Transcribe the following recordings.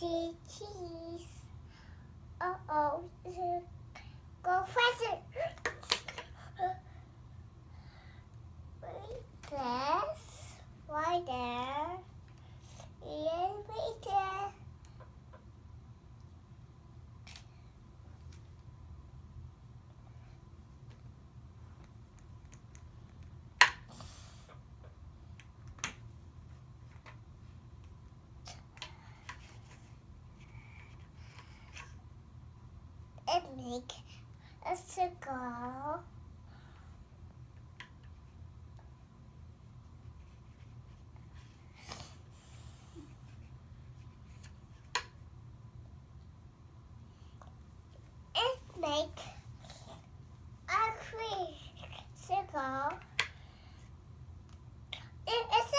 see cheese. Uh-oh, go faster. This, right there, and right there. And make a circle. And make a circle. In a circle.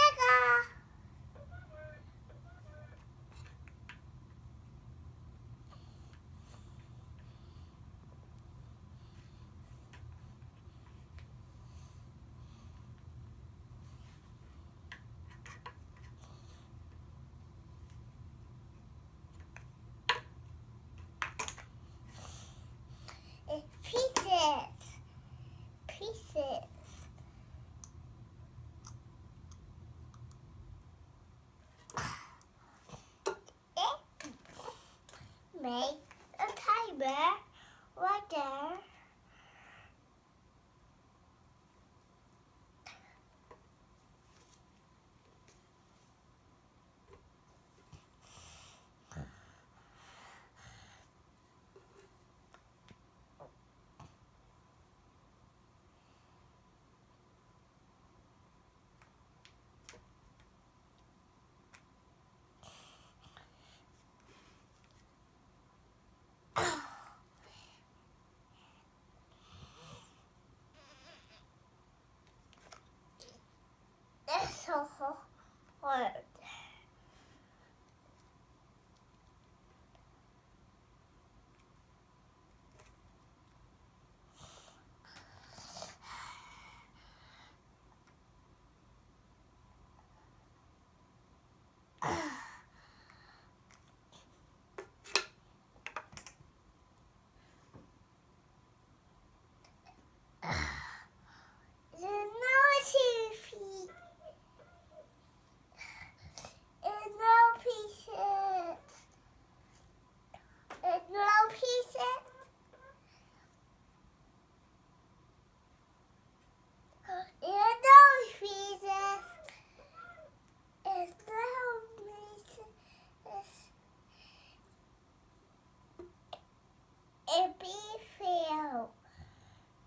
Pieces. Make a timer right there. It's so hard.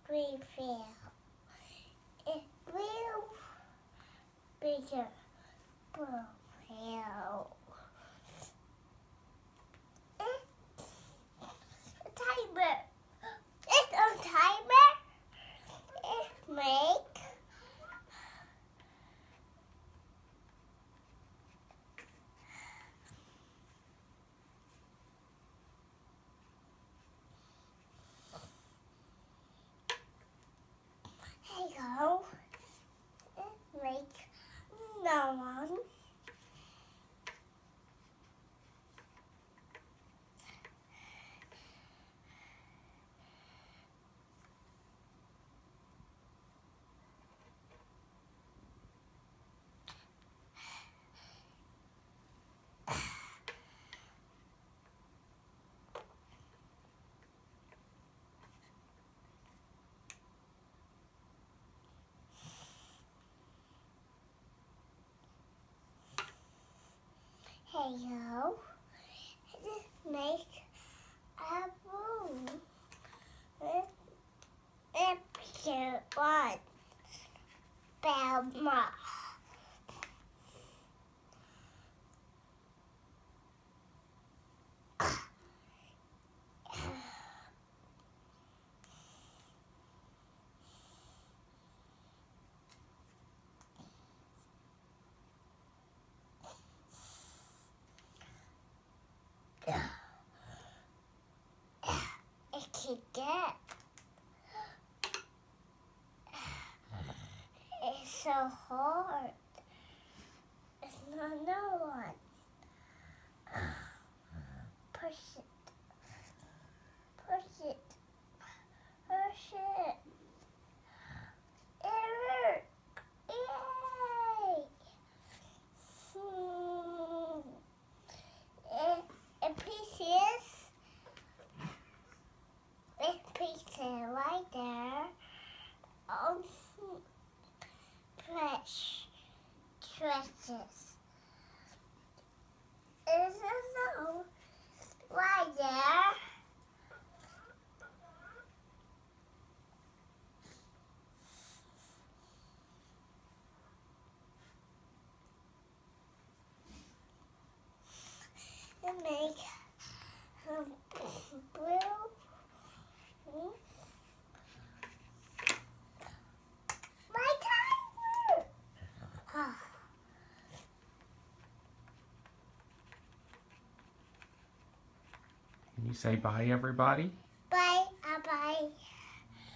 Refill. It will be the refill. A timer. It's a timer. It make hello. It make no one. Hello. Make a room with a picture on Belma. It can get. It's so hard. It's not no one. Can you say bye, everybody?